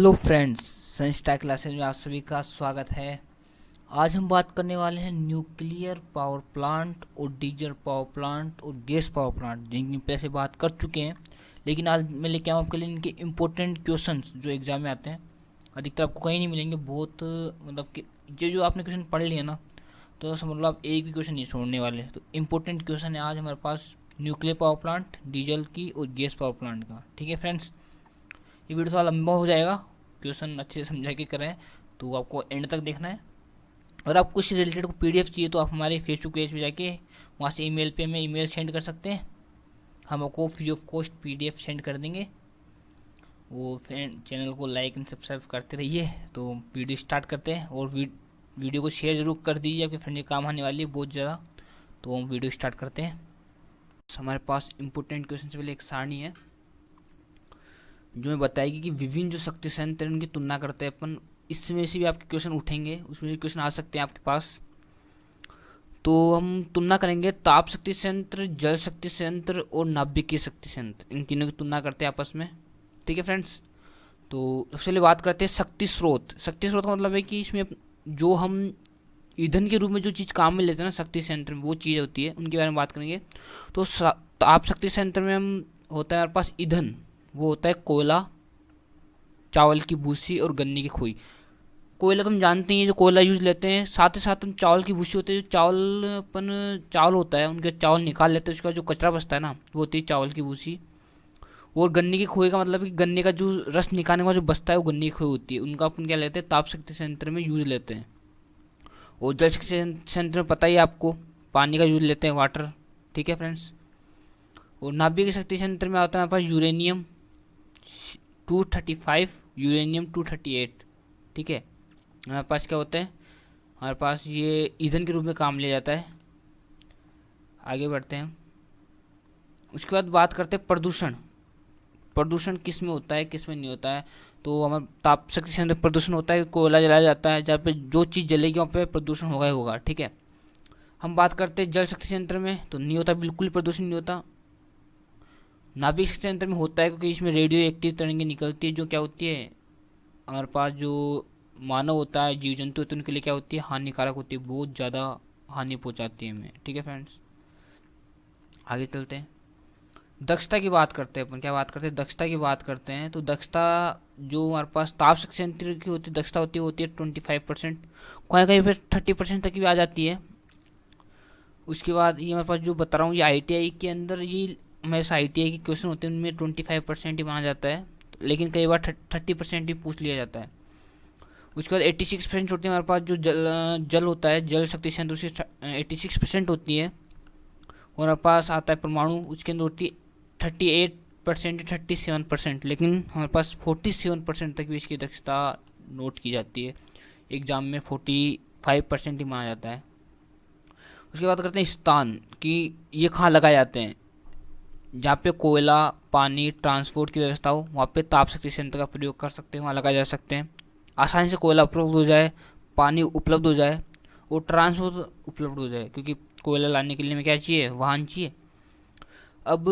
Hello friends, संस्टा classes में आप सभी का स्वागत है। आज हम बात करने वाले हैं न्यूक्लियर पावर प्लांट और डीजल पावर प्लांट और गैस पावर प्लांट, जिनकी पहले बात कर चुके हैं। लेकिन आज मैं लेके आऊँ आपके लिए इनके इम्पोर्टेंट क्वेश्चंस जो एग्जाम में आते हैं। अधिकतर आपको कहीं नहीं मिलेंगे, बहुत मतलब कि जो आपने क्वेश्चन पढ़ लिया ना, तो समझ लो आप एक भी क्वेश्चन नहीं छोड़ने वाले। तो इम्पोर्टेंट क्वेश्चन है आज हमारे पास न्यूक्लियर पावर प्लांट, डीजल की और गैस पावर प्लांट का। ठीक है फ्रेंड्स, ये वीडियो थोड़ा लंबा हो जाएगा, क्वेश्चन अच्छे से समझा के करें तो आपको एंड तक देखना है। अगर आपको इससे रिलेटेड को पीडीएफ चाहिए तो आप हमारे फेसबुक पेज पे जाके वहाँ से ईमेल पे हमें ईमेल सेंड कर सकते हैं। हम आपको free of cost PDF send कर देंगे। वो चैनल को लाइक एंड सब्सक्राइब करते रहिए। तो वीडियो स्टार्ट करते हैं, और वीडियो को शेयर जरूर कर दीजिए, आपके फ्रेंड के काम आने वाली है बहुत ज़्यादा। तो हम वीडियो स्टार्ट करते हैं। हमारे पास इंपॉर्टेंट क्वेश्चन से पहले एक सारणी है जो मैं बताएगी कि विभिन्न जो शक्ति संयंत्र उनकी तुलना करते हैं अपन। इसमें से भी आपके क्वेश्चन उठेंगे, उसमें से क्वेश्चन आ सकते हैं आपके पास। तो हम तुलना करेंगे ताप शक्ति संयंत्र, जल शक्ति संयंत्र और नाभिकीय शक्ति संयंत्र, इन तीनों की तुलना करते हैं आपस में। ठीक है फ्रेंड्स, तो सबसे पहले बात करते हैं शक्ति स्रोत। शक्ति स्रोत का मतलब है कि इसमें जो हम ईंधन के रूप में जो चीज़ काम में लेते हैं ना शक्ति संयंत्र में, वो चीज़ होती है, उनके बारे में बात करेंगे। तो ताप शक्ति संयंत्र में हम होता है हमारे पास ईंधन, वो होता है कोयला, चावल की भूसी और गन्ने की खोई। कोयला तुम जानते हैं, जो कोयला यूज लेते हैं। साथ ही साथ हम चावल की भूसी होती है, जो चावल होता है, उनके चावल निकाल लेते हैं, उसका जो कचरा बचता है ना, वो होती है चावल की भूसी। और गन्ने की खोई का मतलब कि गन्ने का जो रस निकालने का जो बचता है वो गन्ने की खोई होती है, उनका अपन क्या लेते हैं, ताप शक्ति संयंत्र में यूज लेते हैं। और जल शक्ति संयंत्र में पता ही है आपको, पानी का यूज लेते हैं, वाटर। ठीक है फ्रेंड्स। और नाभिकीय शक्ति संयंत्र में आता है हमारे पास यूरेनियम 235, यूरेनियम 238। ठीक है, हमारे पास क्या होता है, हमारे पास ये ईंधन के रूप में काम लिया जाता है। आगे बढ़ते हैं। उसके बाद बात करते हैं प्रदूषण। प्रदूषण किस में होता है, किस में नहीं होता है। तो हमारे ताप शक्ति संयंत्र प्रदूषण होता है, कोयला जलाया जाता है, जहाँ पे जो चीज़ जलेगी वहाँ पे प्रदूषण होगा ही होगा। ठीक है। हम बात करते हैं जल शक्ति संयंत्र में, तो नहीं होता, बिल्कुल प्रदूषण नहीं होता। नाभिकीय शक्ति संयंत्र में होता है, क्योंकि इसमें रेडियो एक्टिव तरंगें निकलती है, जो क्या होती है, हमारे पास जो मानव होता है, जीव जंतु होते हैं, उनके लिए क्या होती है, हानिकारक होती है, बहुत ज़्यादा हानि पहुंचाती है हमें। ठीक है फ्रेंड्स, आगे चलते हैं। दक्षता की बात करते हैं अपन, क्या बात करते हैं, दक्षता की बात करते हैं। तो दक्षता जो हमारे पास ताप शक्ति संयंत्र की होती है, दक्षता होती है 25%, कहीं कहीं पर 30% तक भी आ जाती है। उसके बाद ये हमारे पास जो बता रहा हूँ, ये ITI के अंदर, ये हमेशा ITI के क्वेश्चन होते हैं, उनमें 25% ही माना जाता है, लेकिन कई बार 30% भी पूछ लिया जाता है। उसके बाद 86% होती है हमारे पास जो जल होता है, जल शक्ति संयंत्र, उसकी 86% होती है। और हमारे पास आता है परमाणु, उसके अंदर होती है 38% 37%, लेकिन हमारे पास 47% तक भी इसकी दक्षता नोट की जाती है। एग्जाम में 45% ही माना जाता है। उसके बाद करते हैं स्थान, कि ये कहाँ लगाए जाते हैं। जहाँ पे कोयला, पानी, ट्रांसपोर्ट की व्यवस्था हो, वहाँ पे ताप शक्ति संयंत्र का प्रयोग कर सकते हैं, वहाँ लगाए जा सकते हैं। आसानी से कोयला उपलब्ध हो जाए, पानी उपलब्ध हो जाए और ट्रांसपोर्ट उपलब्ध हो जाए, क्योंकि कोयला लाने के लिए हमें क्या चाहिए, वाहन चाहिए। अब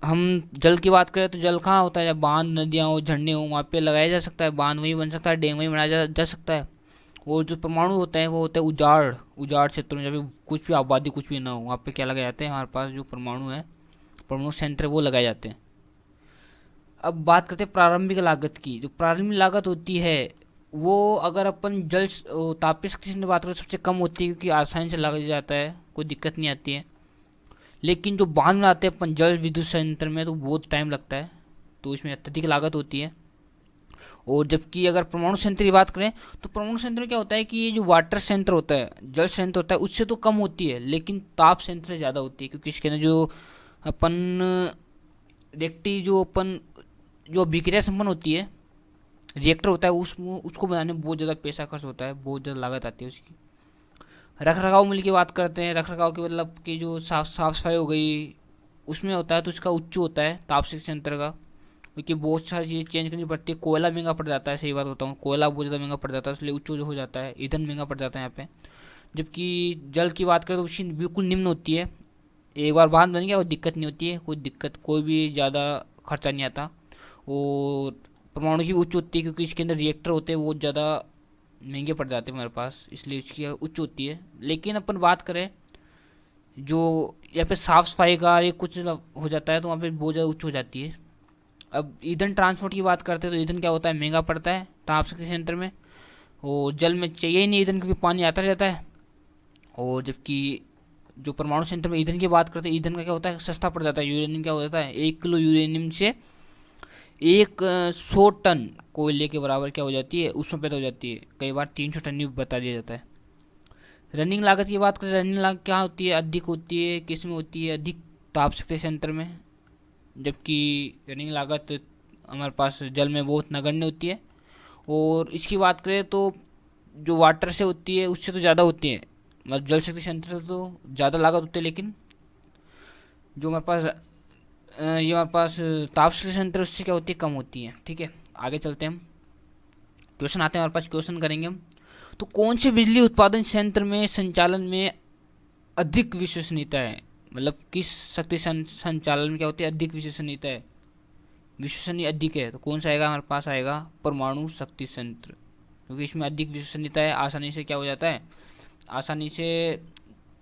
हम जल की बात करें तो जल कहाँ होता है, जब बांध, नदियाँ हो, झरने हो, वहाँ पे लगाया जा सकता है, बांध वहीं बन सकता है, डैम वहीं बनाया जा सकता है। और जो परमाणु होते हैं वो होते हैं उजाड़ क्षेत्रों में, जब भी कुछ भी आबादी कुछ भी ना हो, वहाँ पे क्या लगाए जाते हैं, हमारे पास जो परमाणु है, परमाणु संयंत्र, वो लगाए जाते हैं। अब बात करते हैं प्रारंभिक लागत की। जो प्रारंभिक लागत होती है वो, अगर अपन तापीय शक्ति से बात करें, सबसे कम होती है, क्योंकि आसानी से लग जाता है, कोई दिक्कत नहीं आती है। लेकिन जो बांध बनाते हैं अपन जल विद्युत संयंत्र में, तो बहुत टाइम लगता है, तो इसमें अत्यधिक लागत होती है। और जबकि अगर परमाणु संयंत्र की बात करें, तो परमाणु संयंत्र में क्या होता है कि ये जो वाटर संयंत्र होता है, जल संयंत्र होता है, उससे तो कम होती है, लेकिन ताप संयंत्र से ज़्यादा होती है, क्योंकि इसके अंदर जो अपन रिएक्टिव जो अभिक्रिया संपन्न होती है, रिएक्टर होता है, उसको बनाने में बहुत ज़्यादा पैसा खर्च होता है, बहुत ज़्यादा लागत आती है उसकी। रख रखाव मूल्य की बात करते हैं। रख रखाव के मतलब कि जो साफ सफाई हो गई, उसमें होता है, तो उसका उच्च होता है ताप शक्ति संयंत्र का, क्योंकि बहुत सारी चीज़ें चेंज करनी पड़ती है। कोयला महंगा पड़ जाता है, सही बात बताऊँ, कोयला बहुत ज़्यादा महंगा पड़ जाता है, इसलिए उच्च हो जाता है, ईंधन महंगा पड़ जाता है यहाँ पे। जबकि जल की बात करें तो उसकी बिल्कुल निम्न होती है, एक बार बांध बन गया, कोई दिक्कत नहीं होती है, कोई भी ज़्यादा खर्चा नहीं आता। और परमाणु की उच्च होती है, क्योंकि इसके अंदर रिएक्टर होते हैं वो ज़्यादा महंगे पड़ जाते हैं हमारे पास, इसलिए इसकी उच्च होती है। लेकिन अपन बात करें जो यहाँ पे साफ सफाई का ये कुछ हो जाता है तो वहाँ पे बहुत ज़्यादा उच्च हो जाती है। अब ईंधन ट्रांसपोर्ट की बात करते हैं तो ईंधन क्या होता है, महंगा पड़ता है ताप शक्ति संयंत्र में, और जल में चाहिए ही नहीं ईंधन, क्योंकि पानी आता रहता है। और जबकि जो परमाणु संयंत्र में ईंधन की बात करते हैं, ईंधन का क्या होता है, सस्ता पड़ जाता है। यूरेनियम क्या होता है, 1 किलो यूरेनियम से 100 टन कोयले के बराबर क्या हो जाती है, उसमें पैदा हो जाती है। कई बार 300 टन भी बता दिया जाता है। रनिंग लागत की बात करें, रनिंग लागत क्या होती है, अधिक होती है, किस में होती है, अधिक ताप शक्ति संयंत्र में, जबकि रनिंग लागत हमारे पास जल में बहुत नगण्य होती है। और इसकी बात करें तो जो वाटर से होती है उससे तो ज़्यादा होती है, मतलब जल शक्ति संयंत्र से तो ज़्यादा लागत होती है। लेकिन जो हमारे पास ये हमारे पास ताप शक्ति संयंत्र उससे क्या होती है, कम होती है। ठीक है, आगे चलते हैं हम, क्वेश्चन आते हैं हमारे पास, क्वेश्चन करेंगे हम। तो कौन से बिजली उत्पादन संयंत्र में संचालन में अधिक विश्वसनीयता है, मतलब किस शक्ति संचालन में क्या होती है, अधिक विश्वसनीयता है, विश्वसनीय अधिक है, तो कौन सा आएगा हमारे पास, आएगा परमाणु शक्ति संयंत्र, क्योंकि इसमें अधिक विश्वसनीयता है। आसानी से क्या हो जाता है, आसानी से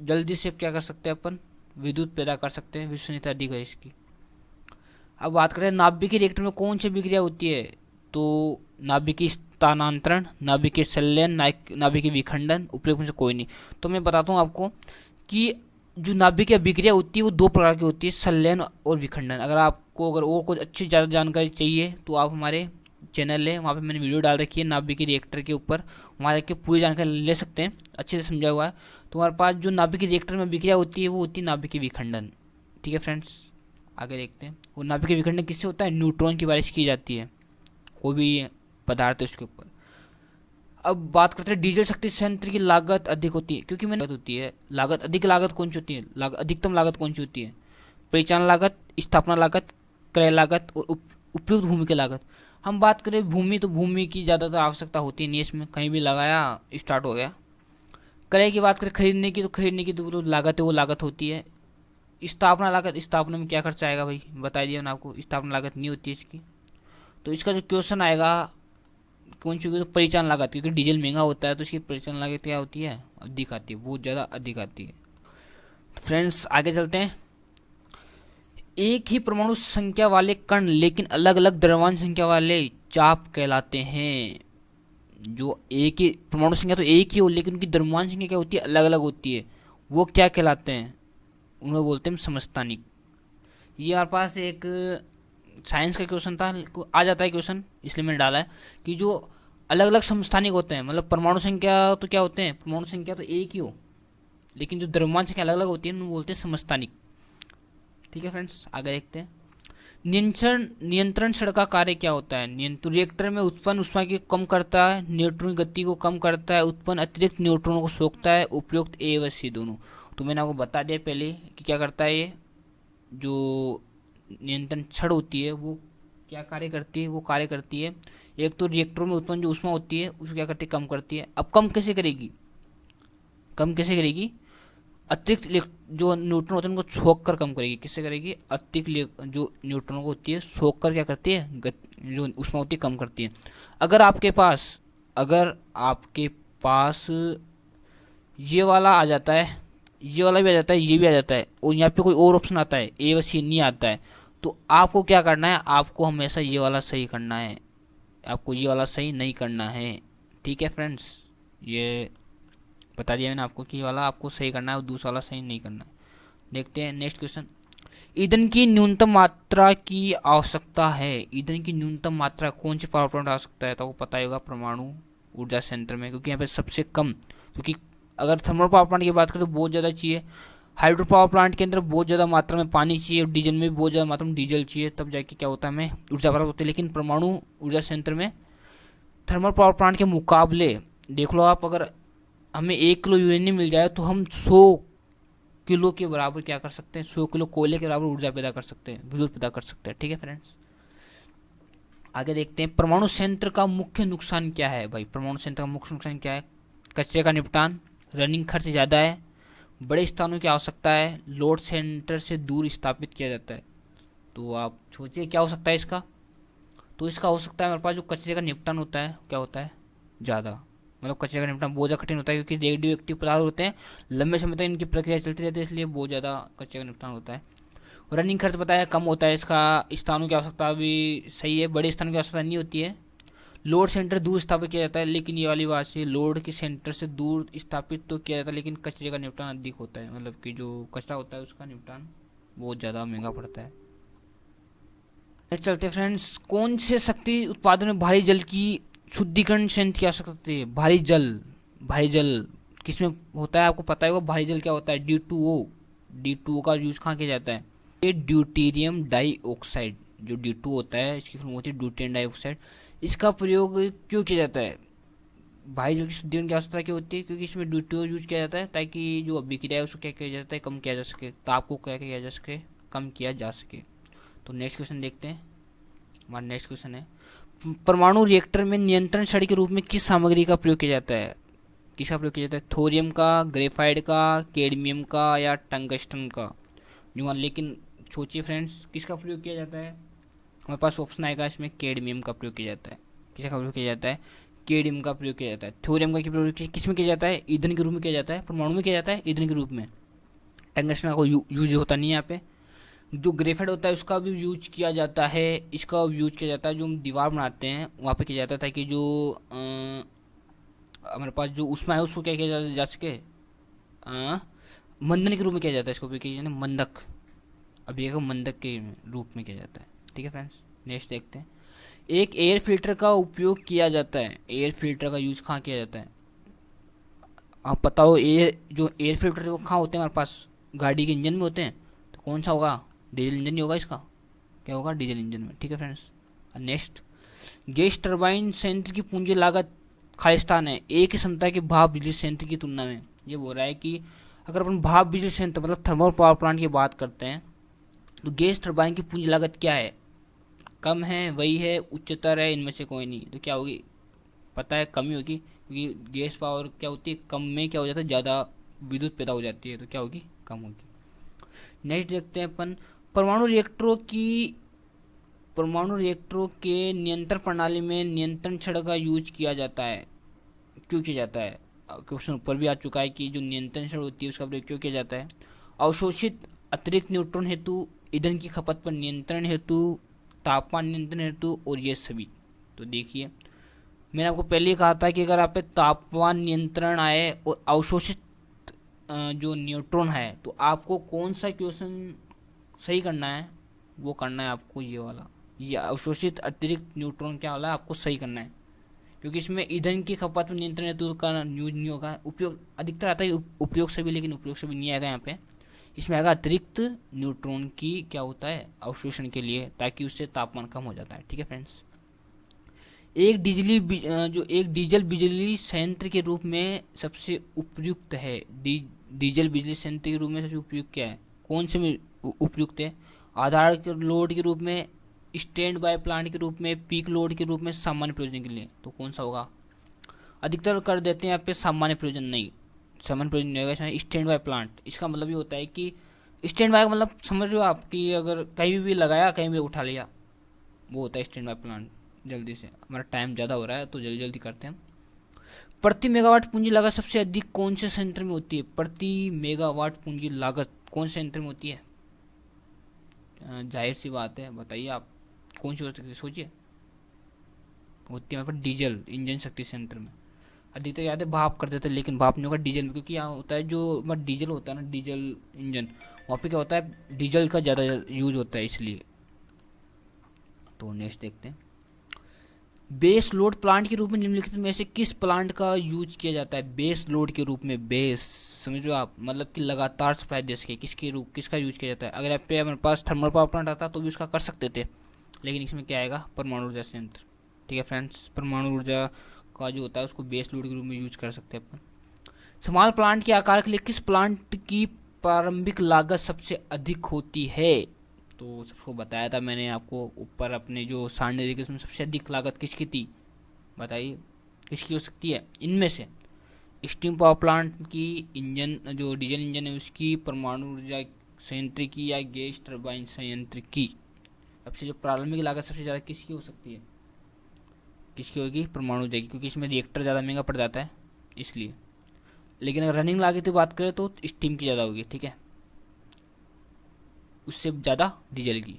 जल्दी से क्या कर सकते हैं अपन, विद्युत पैदा कर सकते हैं, विश्वसनीयता अधिक है इसकी। अब बात करते हैं नाभिकीय रिएक्टर में कौन सी विक्रिया होती है, तो नाभिकीय स्थानांतरण, नाभिकीय संलयन, नाभिकीय विखंडन, उपयुक्त में से कोई नहीं। तो मैं बताता हूँ आपको कि जो नाभिकीय अभिक्रिया होती है वो 2 प्रकार की होती है, संलयन और विखंडन। अगर आपको और कुछ अच्छी ज़्यादा जानकारी चाहिए तो आप हमारे चैनल है, वहाँ पे मैंने वीडियो डाल रखी है नाभिकीय रिएक्टर के ऊपर, वहाँ के पूरी जानकारी ले सकते हैं, अच्छे से समझा हुआ है। तो हमारे पास जो नाभिकीय रिएक्टर में अभिक्रिया होती है वो होती है नाभिकीय विखंडन। ठीक है फ्रेंड्स, आगे देखते हैं। वो नाभिकीय विखंडन किससे होता है, न्यूट्रॉन की बारिश की जाती है, कोई भी पदार्थ है उसके ऊपर। अब बात करते हैं डीजल शक्ति संयंत्र की लागत अधिक होती है, क्योंकि मैंने होती है लागत अधिक, लागत कौन सी होती है, अधिकतम लागत कौन सी होती है, परिचालन लागत, स्थापना लागत, क्रय लागत और उपयुक्त भूमि की लागत। हम बात करें भूमि, तो भूमि की ज़्यादातर आवश्यकता होती नहीं है इसमें, कहीं भी लगाया स्टार्ट हो गया। क्रय की बात करें खरीदने की, तो खरीदने की तो लागत है, वो लागत होती है। स्थापना लागत, स्थापना में क्या खर्चा आएगा भाई, बता दिया मैंने आपको, स्थापना लागत नहीं होती है इसकी। तो इसका जो क्वेश्चन आएगा कौन सी, तो परिचालन लागत, क्योंकि डीजल महंगा होता है तो इसकी परिचालन लागत क्या होती है, अधिक आती है, बहुत ज़्यादा अधिक आती है। फ्रेंड्स आगे चलते हैं। एक ही परमाणु संख्या वाले कण लेकिन अलग अलग द्रव्यमान संख्या वाले चाप कहलाते हैं। जो एक ही परमाणु संख्या तो एक ही हो लेकिन उनकी द्रव्यमान संख्या क्या होती है, अलग अलग होती है, वो क्या कहलाते हैं, उन्हें बोलते हैं समस्थानिक। ये हमारे पास एक साइंस का क्वेश्चन था, आ जाता है क्वेश्चन, इसलिए मैंने डाला है कि जो अलग अलग समस्थानिक होते हैं, मतलब परमाणु संख्या तो क्या होते हैं, परमाणु संख्या तो एक ही हो लेकिन जो द्रव्यमान संख्या अलग अलग होती है उन्हें बोलते हैं समस्थानिक। ठीक है फ्रेंड्स, आगे देखते हैं। नियंत्रण छड़ का कार्य क्या होता है, नियंत्रण रिएक्टर में उत्पन्न ऊष्मा की कम करता है, न्यूट्रॉन गति को कम करता है, उत्पन्न अतिरिक्त न्यूट्रॉनों को सोखता है, उपयुक्त ए व सी दोनों। तो मैंने आपको बता दिया पहले कि क्या करता है ये, जो नियंत्रण छड़ होती है वो क्या कार्य करती है, वो कार्य करती है एक तो रिएक्टरों में उत्पन्न जो ऊष्मा होती है उसको क्या करती है, कम करती है। अब कम कैसे करेगी, कम कैसे करेगी, अतिरिक्त जो न्यूट्रॉन होते हैं उनको सोख कर कम करेगी। किससे करेगी, अतिरिक्त जो न्यूट्रॉन को होती है सोख कर क्या करती है, जो ऊष्मा होती है कम करती है। अगर आपके पास ये वाला आ जाता है, ये वाला भी आ जाता है, ये भी आ जाता है, और यहाँ पे कोई और ऑप्शन आता है ए व सी नहीं आता है, तो आपको क्या करना है, आपको हमेशा ये वाला सही करना है, आपको ये वाला सही नहीं करना है। ठीक है फ्रेंड्स, ये बता दिया मैंने आपको कि ये वाला आपको सही करना है और दूसरा वाला सही नहीं करना है। देखते हैं नेक्स्ट क्वेश्चन। ईंधन की न्यूनतम मात्रा की आवश्यकता है, ईंधन की न्यूनतम मात्रा कौन सी पावर प्लांट आ सकता है, तो आपको पता ही होगा परमाणु ऊर्जा संयंत्र में, क्योंकि यहाँ पे सबसे कम, क्योंकि अगर थर्मल पावर प्लांट की बात करें तो बहुत ज़्यादा चाहिए, हाइड्रो पावर प्लांट के अंदर बहुत ज़्यादा मात्रा में पानी चाहिए और डीजल में भी बहुत ज़्यादा मात्रा में डीजल चाहिए, तब जाके क्या होता है हमें ऊर्जा प्राप्त होती है। लेकिन परमाणु ऊर्जा संयंत्र में थर्मल पावर प्लांट के मुकाबले देख लो आप, अगर हमें 1 किलो यूरेनियम मिल जाए तो हम 100 किलो के बराबर क्या कर सकते हैं, 100 किलो कोयले के बराबर ऊर्जा पैदा कर सकते हैं, विद्युत पैदा कर सकते हैं। ठीक है फ्रेंड्स, आगे देखते हैं। परमाणु संयंत्र का मुख्य नुकसान क्या है भाई, परमाणु संयंत्र का मुख्य नुकसान क्या है, कचरे का निपटान, रनिंग खर्च ज़्यादा है, बड़े स्थानों की आवश्यकता है, लोड सेंटर से दूर स्थापित किया जाता है। तो आप सोचिए क्या हो सकता है इसका, तो इसका हो सकता है हमारे पास जो कचरे का निपटान होता है क्या होता है ज़्यादा, मतलब कचरे का निपटान बहुत ज़्यादा कठिन होता है, क्योंकि रेडियो एक्टिव पदार्थ होते हैं, लंबे समय तक इनकी प्रक्रिया चलती रहती है, इसलिए बहुत ज़्यादा कचरे का निपटान होता है। रनिंग खर्च बताया कम होता है इसका। स्थानों की आवश्यकता भी सही है, बड़े स्थानों की आवश्यकता नहीं होती है। लोड सेंटर दूर स्थापित किया जाता है, लेकिन ये वाली बात से लोड के सेंटर से दूर स्थापित तो किया जाता है, लेकिन कचरे का निपटान अधिक होता है, मतलब कि जो कचरा होता है उसका निपटान बहुत ज़्यादा महंगा पड़ता है। नेक्स्ट चलते हैं फ्रेंड्स, कौन से शक्ति उत्पादन में भारी जल की शुद्धिकरण संयंत्र की आवश्यकता होती है? भारी जल किसमें होता है आपको पता है वो भारी जल क्या होता है? D2O का यूज कहाँ किया जाता है? ये ड्यूटेरियम डाइऑक्साइड, जो D2 होता है इसकी फॉर्म होती है ड्यूटेरियम डाइऑक्साइड। इसका प्रयोग क्यों किया जाता है? भारी जल की शुद्धिकरण की आवश्यकता क्यों होती है? क्योंकि इसमें D2O यूज किया जाता है ताकि जो अभिक्रिया है उसको क्या किया जाता है, कम किया जा सके, ताप को क्या किया जा सके, कम किया जा सके। तो नेक्स्ट क्वेश्चन देखते हैं। हमारा नेक्स्ट क्वेश्चन है, परमाणु रिएक्टर में नियंत्रण छड़ी के रूप में किस सामग्री का प्रयोग किया जाता है? किसका प्रयोग किया जाता है? थोरियम का, ग्रेफाइट का, कैडमियम का या टंगस्टन का? लेकिन सोचिए फ्रेंड्स, किसका प्रयोग किया जाता है? हमारे पास ऑप्शन आएगा इसमें कैडमियम का प्रयोग किया जाता है। किसका प्रयोग किया जाता है? कैडमियम का प्रयोग किया जाता है। थोरियम का प्रयोग किस में किया जाता है? ईंधन के रूप में किया जाता है, परमाणु में किया जाता है ईंधन के रूप में। टंगस्टन का कोई यूज होता नहीं है यहाँ पे। जो ग्रेफाइट होता है उसका भी यूज किया जाता है, इसका यूज किया जाता है जो हम दीवार बनाते हैं वहाँ पे किया जाता है, ताकि जो हमारे पास जो उसमें है उसको क्या किया जा सके, मंदन के रूप में किया जाता है, इसको भी किया जाता है मंदक, अभी एक मंदक के रूप में किया जाता है। ठीक है फ्रेंड्स, नेक्स्ट देखते हैं। एक एयर फिल्टर का उपयोग किया जाता है, एयर फिल्टर का यूज कहाँ किया जाता है? आप पता हो जो एयर फिल्टर वो कहाँ होते हैं? हमारे पास गाड़ी के इंजन में होते हैं, तो कौन सा होगा? डीजल इंजन ही होगा इसका, क्या होगा? डीजल इंजन में। ठीक है फ्रेंड्स, नेक्स्ट, गैस टरबाइन संयंत्र की पूंजी लागत खालिस्तान है एक ही क्षमता के भाप बिजली संयंत्र की तुलना में। ये बोल रहा है कि अगर अपन भाप बिजली संयंत्र मतलब थर्मल पावर प्लांट की बात करते हैं तो गैस टरबाइन की पूंजी लागत क्या है? कम है, वही है, उच्चतर है, इनमें से कोई नहीं। तो क्या होगी? पता है कम ही होगी, क्योंकि गैस पावर क्या होती है, कम में क्या हो जाता है, ज़्यादा विद्युत पैदा हो जाती है, तो क्या होगी? कम होगी। नेक्स्ट देखते हैं अपन, परमाणु रिएक्टरों के नियंत्रण प्रणाली में नियंत्रण छड़ का यूज किया जाता है, क्यों किया जाता है? क्वेश्चन ऊपर भी आ चुका है कि जो नियंत्रण छड़ होती है उसका प्रयोग क्यों किया जाता है? अवशोषित अतिरिक्त न्यूट्रॉन हेतु, ईंधन की खपत पर नियंत्रण हेतु, तापमान नियंत्रण हेतु, और ये सभी। तो देखिए, मैंने आपको पहले ही कहा था कि अगर आप पे तापमान नियंत्रण आए और अवशोषित जो न्यूट्रॉन है, तो आपको कौन सा क्वेश्चन सही करना है? वो करना है आपको ये वाला, ये अवशोषित अतिरिक्त न्यूट्रॉन क्या वाला आपको सही करना है, क्योंकि इसमें ईंधन की खपत में नियंत्रण है तो उसका यूज नहीं होगा। उपयोग अधिकतर आता है उपयोग से भी, लेकिन उपयोग से भी नहीं आएगा यहाँ पे। इसमें आएगा अतिरिक्त न्यूट्रॉन की क्या होता है, अवशोषण के लिए, ताकि उससे तापमान कम हो जाता है। ठीक है फ्रेंड्स, एक डीजल बिजली संयंत्र के रूप में सबसे उपयुक्त है, डीजल बिजली संयंत्र के रूप में सबसे उपयुक्त क्या है? कौन से में उपयुक्त है? आधार लोड के रूप में, स्टैंड बाय प्लांट के रूप में, पीक लोड के रूप में, सामान्य प्रयोजन के लिए। तो कौन सा होगा? अधिकतर कर देते हैं यहाँ पे सामान्य प्रयोजन, नहीं सामान्य प्रयोजन नहीं होगा इसमें, स्टैंड बाय प्लांट। इसका मतलब ये होता है कि स्टैंड बाय मतलब समझ रहे हो आप, कि अगर कहीं भी लगाया कहीं भी उठा लिया, वो होता है स्टैंड बाय प्लांट। जल्दी से, हमारा टाइम ज़्यादा हो रहा है तो जल्दी जल्दी करते हैं। प्रति मेगावाट पूंजी लागत सबसे अधिक कौन से संयंत्र में होती है? प्रति मेगावाट पूंजी लागत कौन से संयंत्र में होती है? जाहिर सी बात है, बताइए आप कौन सी हो सकती है, सोचिए। होती है हमारे पास डीजल इंजन शक्ति संयंत्र में। अधिकतर याद है भाप कर देते हैं, लेकिन भाप नहीं होगा डीजल में, क्योंकि यहाँ होता है जो डीजल होता है ना, डीजल इंजन, वहाँ पे क्या होता है, डीजल का ज़्यादा यूज होता है इसलिए। तो नेक्स्ट देखते हैं, बेस लोड प्लांट के रूप में निम्नलिखित में से किस प्लांट का यूज किया जाता है? बेस लोड के रूप में, बेस समझो आप, मतलब कि लगातार सप्लाई दे सके, किसका यूज किया जाता है? अगर आप पे हमारे पास थर्मल पावर प्लांट आता तो भी उसका कर सकते थे, लेकिन इसमें क्या आएगा? परमाणु ऊर्जा संयंत्र। ठीक है फ्रेंड्स, परमाणु ऊर्जा का जो होता है उसको बेस लोड के रूप में यूज कर सकते हैं अपन। स्मॉल प्लांट के आकार के लिए किस प्लांट की प्रारंभिक लागत सबसे अधिक होती है? तो सबको बताया था मैंने आपको ऊपर अपने जो सारणी देखी, उसमें सबसे अधिक लागत किसकी थी? बताइए किसकी हो सकती है इनमें से? स्टीम पावर प्लांट की, इंजन जो डीजल इंजन है उसकी, परमाणु ऊर्जा संयंत्र की, या गैस टरबाइन संयंत्र की? सबसे जो प्रारंभिक लागत सबसे ज़्यादा किसकी हो सकती है, किसकी होगी, परमाणु ऊर्जा की, क्योंकि इसमें रिएक्टर ज़्यादा महंगा पड़ जाता है इसलिए। लेकिन अगर रनिंग लागत की बात करें तो स्टीम की ज़्यादा होगी, ठीक है, उससे ज़्यादा डीजल की।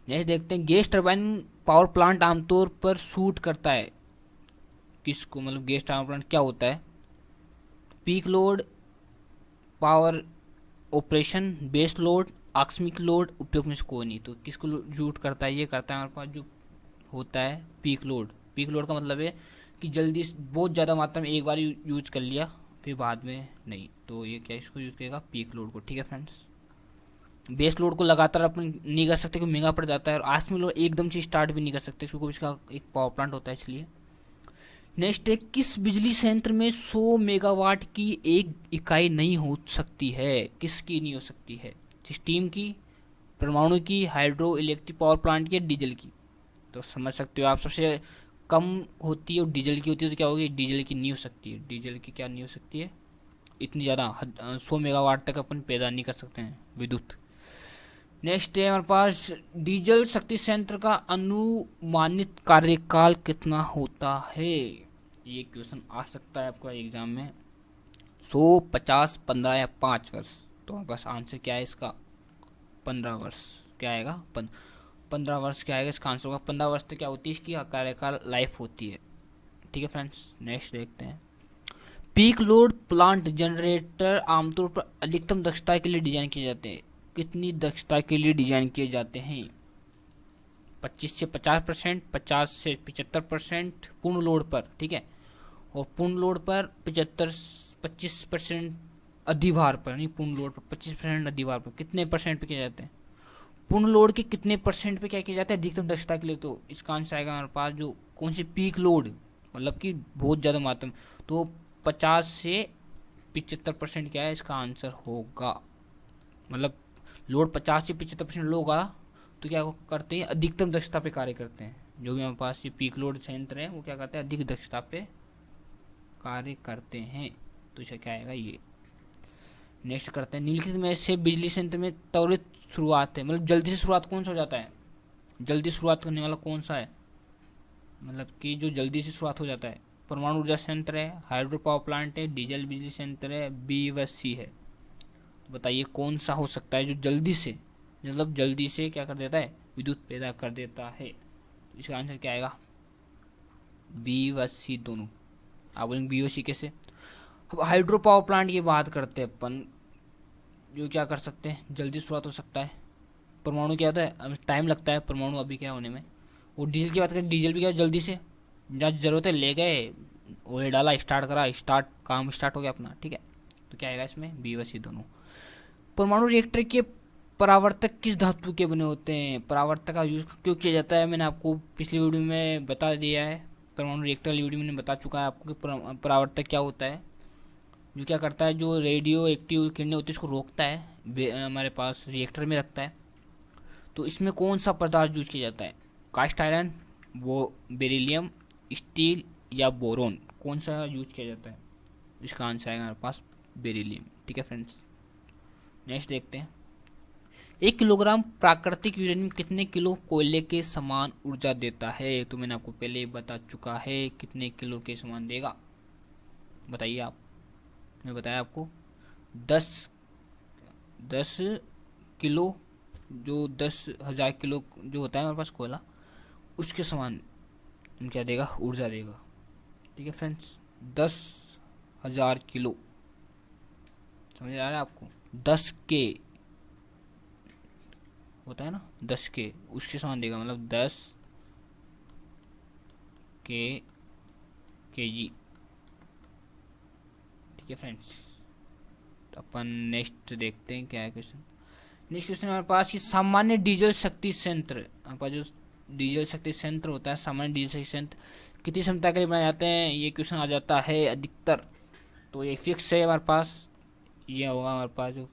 नेक्स्ट देखते हैं, गैस टरबाइन पावर प्लांट आमतौर पर सूट करता है किसको, मतलब गैस टरबाइन प्लांट क्या होता है, peak load, power operation, base load, आकस्मिक लोड, उपयोग में से कोई नहीं। तो किसको सूट करता है, ये करता है हमारे पास जो होता है पीक लोड। पीक लोड का मतलब है कि जल्दी बहुत ज़्यादा मात्रा में एक बार यूज कर लिया फिर बाद में नहीं, तो ये क्या इसको यूज़ करेगा, पीक लोड को, ठीक है फ्रेंड्स। बेस लोड को लगातार अपन नहीं कर सकते क्योंकि महंगा पड़ जाता है, और आकस्मिक लोड एकदम से स्टार्ट भी नहीं कर सकते क्योंकि इसका एक पावर प्लांट होता है इसलिए। नेक्स्ट है, किस बिजली संयंत्र में 100 मेगावाट की एक इकाई नहीं हो सकती है, किसकी नहीं हो सकती है, स्टीम की, परमाणु की, हाइड्रो इलेक्ट्रिक पावर प्लांट की या डीजल की। तो समझ सकते हो आप, सबसे कम होती है और डीजल की होती है, तो क्या होगी, डीजल की नहीं हो सकती है, डीजल की क्या नहीं हो सकती है, इतनी ज़्यादा 100 मेगावाट तक अपन पैदा नहीं कर सकते हैं विद्युत। नेक्स्ट है हमारे पास, डीजल शक्ति संयंत्र का अनुमानित कार्यकाल कितना होता है, ये क्वेश्चन आ सकता है आपका एग्जाम में, 100, 50, 15 या 5 वर्ष। तो हमारे पास आंसर क्या है इसका, 15 वर्ष, क्या आएगा, 15 वर्ष क्या आएगा इसका आंसर होगा। 15 वर्ष तक क्या होती है इसकी कार्यकाल लाइफ होती है, ठीक है फ्रेंड्स। नेक्स्ट देखते हैं, पीक लोड प्लांट जनरेटर आमतौर पर अधिकतम दक्षता के लिए डिजाइन किए जाते हैं, कितनी दक्षता के लिए डिजाइन किए जाते हैं, 25 से 50%, 50 से 75% पूर्ण लोड पर, ठीक है, और पूर्ण लोड पर 25% अधिभार पर, नहीं पूर्ण लोड पर 25% अधिभार पर, कितने परसेंट पे किए जाते हैं, पूर्ण लोड के कितने परसेंट पे क्या किया जाता है अधिकतम दक्षता के लिए। तो इसका आंसर आएगा हमारे पास जो कौन सी पीक लोड, मतलब कि बहुत ज़्यादा मात्रा में, तो 50 से 75% क्या है इसका आंसर होगा, मतलब लोड 50 से 75% लो होगा तो क्या करते हैं, अधिकतम दक्षता पे कार्य करते हैं। जो भी हमारे पास ये पीक लोड संयंत्र है वो क्या करते हैं, अधिक दक्षता पे कार्य करते हैं, तो इसका क्या आएगा ये। नेक्स्ट करते हैं, निम्नलिखित में से बिजली संयंत्र में त्वरित शुरुआत है, मतलब जल्दी से शुरुआत कौन सा हो जाता है, जल्दी शुरुआत करने वाला कौन सा है, मतलब कि जो जल्दी से शुरुआत हो जाता है, परमाणु ऊर्जा संयंत्र है, हाइड्रो पावर प्लांट है, डीजल बिजली संयंत्र है, बी व सी है। तो बताइए कौन सा हो सकता है जो जल्दी से, मतलब जल्दी से क्या कर देता है, विद्युत पैदा कर देता है। तो इसका आंसर क्या आएगा, बी व सी दोनों। आप बोलेंगे बी व सी कैसे। अब हाइड्रो पावर प्लांट की बात करते हैं अपन, जो क्या कर सकते हैं, जल्दी शुरुआत हो सकता है। परमाणु क्या होता है, अब टाइम लगता है परमाणु अभी क्या होने में। और डीजल की बात करें, डीजल भी क्या जल्दी से, जहाँ ज़रूरत है ले गए, ऑयल डाला, स्टार्ट करा, स्टार्ट, काम स्टार्ट हो गया अपना, ठीक है। तो क्या आएगा इसमें, बी व सी दोनों। परमाणु रिएक्टर के परावर्तक किस धातु के बने होते हैं, परावर्तक का यूज क्यों किया जाता है, मैंने आपको पिछली वीडियो में बता दिया है, परमाणु रिएक्टर वाली वीडियो में मैंने बता चुका है आपको कि परावर्तक क्या होता है, जो क्या करता है, जो रेडियो एक्टिव किरणें होती है उसको रोकता है, हमारे पास रिएक्टर में रखता है। तो इसमें कौन सा पदार्थ यूज किया जाता है, कास्ट आयरन, वो बेरिलियम, स्टील या बोरोन, कौन सा यूज किया जाता है, इसका आंसर आएगा हमारे पास बेरिलियम, ठीक है फ्रेंड्स। नेक्स्ट देखते हैं, 1 किलोग्राम प्राकृतिक यूरेनियम कितने किलो कोयले के समान ऊर्जा देता है, तो मैंने आपको पहले ही बता चुका है कितने किलो के समान देगा, बताइए आप। मैं बताया आपको 10 किलो, जो 10,000 किलो जो होता है हमारे पास कोयला, उसके समान क्या देगा, ऊर्जा देगा, ठीक है फ्रेंड्स। 10,000 किलो, समझ आ रहा है आपको, 10 के होता है ना, 10 के उसके समान देगा, मतलब 10 केजी, ठीक है फ्रेंड्स। तो अपन नेक्स्ट देखते हैं क्या है क्वेश्चन। नेक्स्ट क्वेश्चन हमारे पास कि सामान्य डीजल शक्ति संयंत्र, हमारे पास जो डीजल शक्ति संयंत्र होता है, सामान्य डीजल शक्ति संयंत्र कितनी क्षमता के लिए बनाए जाते हैं, ये क्वेश्चन आ जाता है अधिकतर। तो ये फिक्स है हमारे पास, ये होगा हमारे पास जो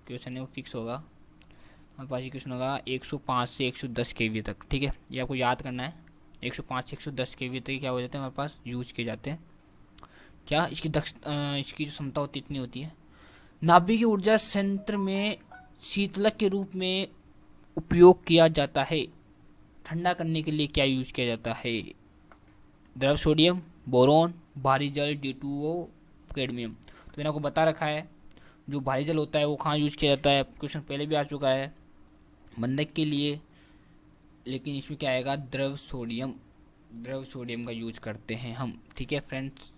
क्वेश्चन है वो फिक्स होगा हमारे पास। ये क्वेश्चन होगा 105 से 110 केवी तक, ठीक है, ये आपको याद करना है। 105 से 110 केवी तक क्या हो जाते हैं हमारे पास, यूज किए जाते हैं। क्या इसकी इसकी जो क्षमता होती है इतनी होती है। नाभिकीय ऊर्जा संयंत्र में शीतलक के रूप में उपयोग किया जाता है? ठंडा करने के लिए क्या यूज किया जाता है? द्रव सोडियम, बोरोन, भारी जल, D2O, कैडमियम। तो मैंने आपको बता रखा है जो भारी जल होता है वो कहाँ यूज किया जाता है, क्वेश्चन पहले भी आ चुका है, मंदक के लिए। लेकिन इसमें क्या आएगा, द्रव सोडियम, द्रव सोडियम का यूज करते हैं हम। ठीक है फ्रेंड्स,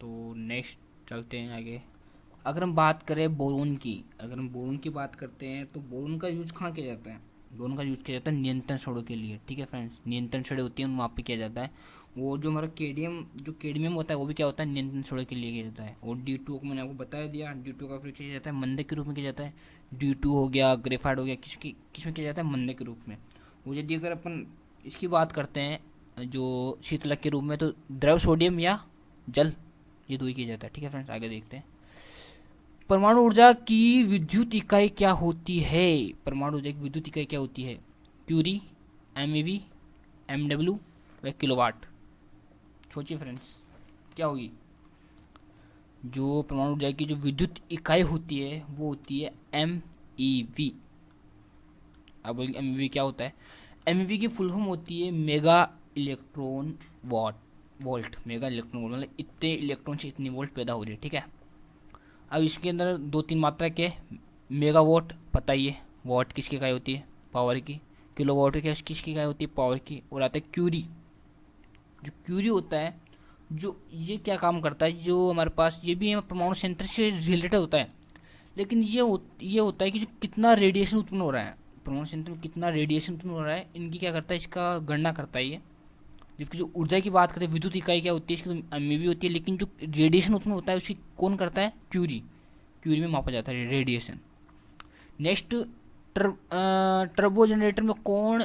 तो नेक्स्ट चलते हैं आगे। अगर हम बात करें बोरोन की, अगर हम बोरोन की बात करते हैं तो बोरोन का यूज कहाँ किया जाता है? बोरोन का यूज किया जाता है नियंत्रण छड़ों के लिए। ठीक है फ्रेंड्स, नियंत्रण छड़ें होती हैं वहाँ पे किया जाता है। वो जो हमारा केडमियम होता है वो भी क्या होता है, नियंत्रण छड़ों के लिए किया जाता है। और D2 को मैंने आपको बता दिया, D2 का प्रयोग किया जाता है मंदक के रूप में किया जाता है। D2 हो गया, ग्रेफाइट हो गया, किसमें किया जाता है, मंदक के रूप में। वो यदि अगर अपन इसकी बात करते हैं जो शीतलक के रूप में, तो द्रव सोडियम या जल, ये दो ही किया जाता है। ठीक है फ्रेंड्स, आगे देखते हैं। परमाणु ऊर्जा की विद्युत इकाई क्या होती है? परमाणु ऊर्जा की विद्युत इकाई क्या होती है? क्यूरी, MeV, MW व किलोवाट। सोचिए फ्रेंड्स, क्या होगी? जो परमाणु ऊर्जा की जो विद्युत इकाई होती है वो होती है MeV। अब MeV क्या होता है? MeV की फुल फॉर्म होती है mega electron volt. Mega electron volt मतलब इतने इलेक्ट्रॉन से इतनी वोल्ट पैदा हो रही है। ठीक है, अब इसके अंदर दो तीन मात्रा के, मेगावाट पता ही है, वाट किसकी इकाई होती है, पावर की। किलोवाट किसकी इकाई होती है, पावर की। और आता है क्यूरी। जो क्यूरी होता है, जो ये क्या काम करता है, जो हमारे पास ये भी परमाणु संयंत्र से रिलेटेड होता है, लेकिन ये होता है कि जो कितना रेडिएशन उत्पन्न हो रहा है परमाणु संयंत्र में, कितना रेडिएशन उत्पन्न हो रहा है, इनकी क्या करता है, इसका गणना करता है ये। जबकि जो ऊर्जा की बात करते हैं, विद्युत इकाई क्या होती है इसकी, तो MeV होती है, लेकिन जो रेडिएशन उत्पन्न होता है उसी कौन करता है, क्यूरी। क्यूरी में मापा जाता है रेडिएशन। नेक्स्ट, टर्बो जनरेटर में कौन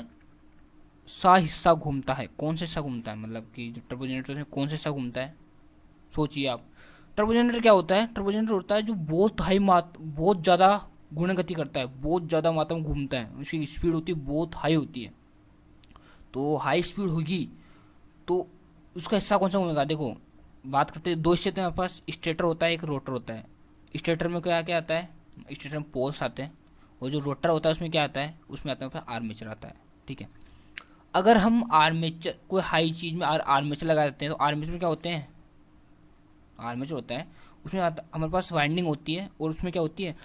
सा हिस्सा घूमता है? कौन सा हिस्सा घूमता है, मतलब कि जो टर्बो जनरेटर में कौन सा हिस्सा घूमता है, सोचिए आप। टर्बो जनरेटर क्या होता है? टर्बो जनरेटर होता है जो बहुत ज़्यादा गुण गति करता है, बहुत ज़्यादा मात्रा में घूमता है, उसकी स्पीड होती है बहुत हाई होती है। तो हाई स्पीड होगी तो उसका हिस्सा कौन सा घूमेगा? देखो, बात करते हैं दो हिस्से थे हमारे पास, स्टेटर होता है, एक रोटर होता है। स्टेटर में क्या क्या आता है, स्टेटर में पोल्स आते हैं। और जो रोटर होता है उसमें क्या आता है, उसमें आता है आर्मेचर आता है। ठीक है, अगर हम आर्मेचर कोई हाई चीज़ में आर्मेचर लगा देते हैं तो आर्मेचर में क्या होते हैं, आर्मेचर होता है उसमें हमारे पास वाइंडिंग होती है और उसमें क्या होती है,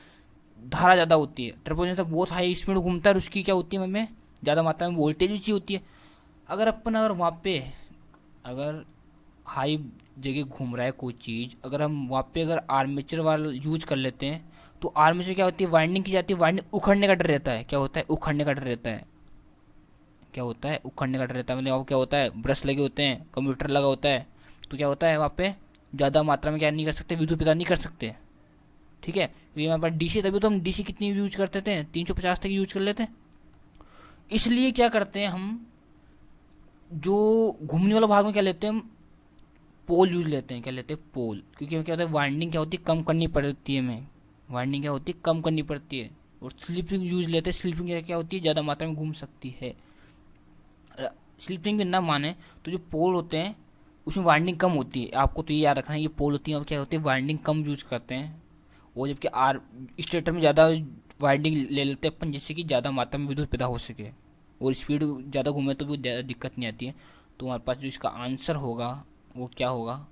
धारा ज़्यादा होती है। टर्बो जनरेटर बहुत हाई स्पीड में घूमता है और उसकी क्या होती है, हमें ज़्यादा मात्रा में वोल्टेज भी चाहिए होती है। अगर वहाँ पे अगर हाई जगह घूम रहा है कोई चीज़, अगर हम वहाँ पे अगर आर्मेचर वाला यूज कर लेते हैं तो आर्मेचर क्या होती है, वाइंडिंग की जाती है, वाइंडिंग उखड़ने का डर रहता है। क्या होता है, उखड़ने का डर रहता है। क्या होता है, उखड़ने का डर रहता है। मतलब वहाँ क्या होता है, ब्रश लगे होते हैं, कंप्यूटर लगा होता है, तो क्या होता है वहाँ पे ज़्यादा मात्रा में क्या नहीं कर सकते, विद्युत पैदा नहीं कर सकते। ठीक है, ये हमारे पास DC, तभी तो हम DC कितनी यूज करते थे, 350 तक यूज कर लेते हैं। इसलिए क्या करते हैं हम, जो घूमने वाला भाग में क्या लेते हैं हम, पोल यूज लेते हैं। क्या लेते हैं, पोल, क्योंकि क्या होता है, वाइंडिंग क्या होती है, कम करनी पड़ती है हमें, वाइंडिंग क्या होती है, कम करनी पड़ती है। और स्लीपिंग यूज लेते हैं, स्लीपिंग क्या होती है, ज़्यादा मात्रा में घूम सकती है। स्लीपिंग भी ना माने तो जो पोल होते हैं उसमें वाइंडिंग कम होती है, आपको तो ये याद रखना है, ये पोल होती है और क्या होती है, वाइंडिंग कम यूज करते हैं। और जबकि स्टेटर में ज़्यादा वाइंडिंग ले लेते हैं अपन, जिससे कि ज़्यादा मात्रा में विद्युत पैदा हो सके और स्पीड ज़्यादा घूमे तो भी ज़्यादा दिक्कत नहीं आती है। तो हमारे पास जो इसका आंसर होगा वो क्या होगा,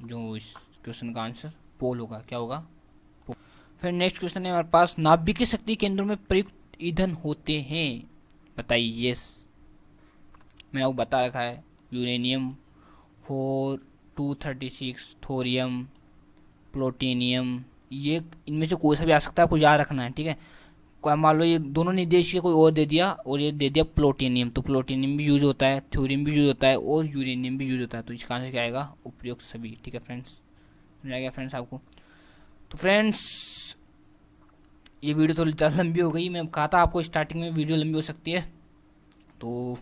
जो इस क्वेश्चन का आंसर पोल होगा। क्या होगा, पोल। फिर नेक्स्ट क्वेश्चन है हमारे पास, नाभिकीय शक्ति केंद्रों में प्रयुक्त ईंधन होते हैं, बताइए। यस, मैंने आपको बता रखा है, यूरेनियम 4 236, थोरियम, प्लूटोनियम, ये इनमें से कोई सा भी आ सकता है, आपको याद रखना है। ठीक है, मान लो ये दोनों नहीं दे, कोई और दे दिया और ये दे दिया प्लूटोनियम, तो प्लूटोनियम भी यूज होता है, थ्योरियम भी यूज होता है और यूरेनियम भी यूज होता है। तो इसका आंसर क्या आएगा, उपयुक्त सभी। ठीक है फ्रेंड्स, समझ आ गया फ्रेंड्स आपको? तो फ्रेंड्स ये वीडियो थोड़ी ज़्यादा लंबी हो गई, मैं कहा था आपको स्टार्टिंग में वीडियो लंबी हो सकती है। तो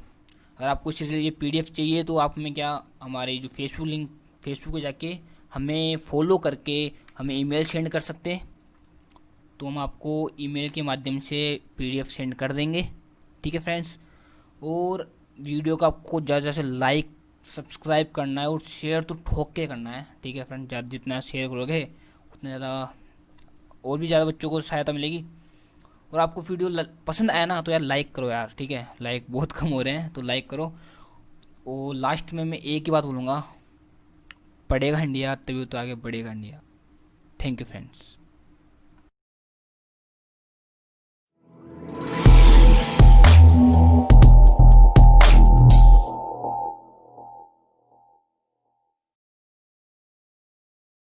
अगर आपको ये PDF चाहिए तो आप हमें क्या, हमारे जो फेसबुक पे जाके हमें फॉलो करके हमें ईमेल सेंड कर सकते हैं, तो हम आपको ईमेल के माध्यम से PDF सेंड कर देंगे। ठीक है फ्रेंड्स, और वीडियो को आपको ज़्यादा से लाइक सब्सक्राइब करना है और शेयर तो ठोक के करना है। ठीक है फ्रेंड्स, जितना शेयर करोगे उतना ज़्यादा और भी ज़्यादा बच्चों को सहायता मिलेगी और आपको वीडियो पसंद आया ना तो यार लाइक करो यार, ठीक है, लाइक बहुत कम हो रहे हैं तो लाइक करो। और लास्ट में मैं एक ही बात बोलूँगा, पढ़ेगा इंडिया तभी तो आगे बढ़ेगा इंडिया। Thank you friends.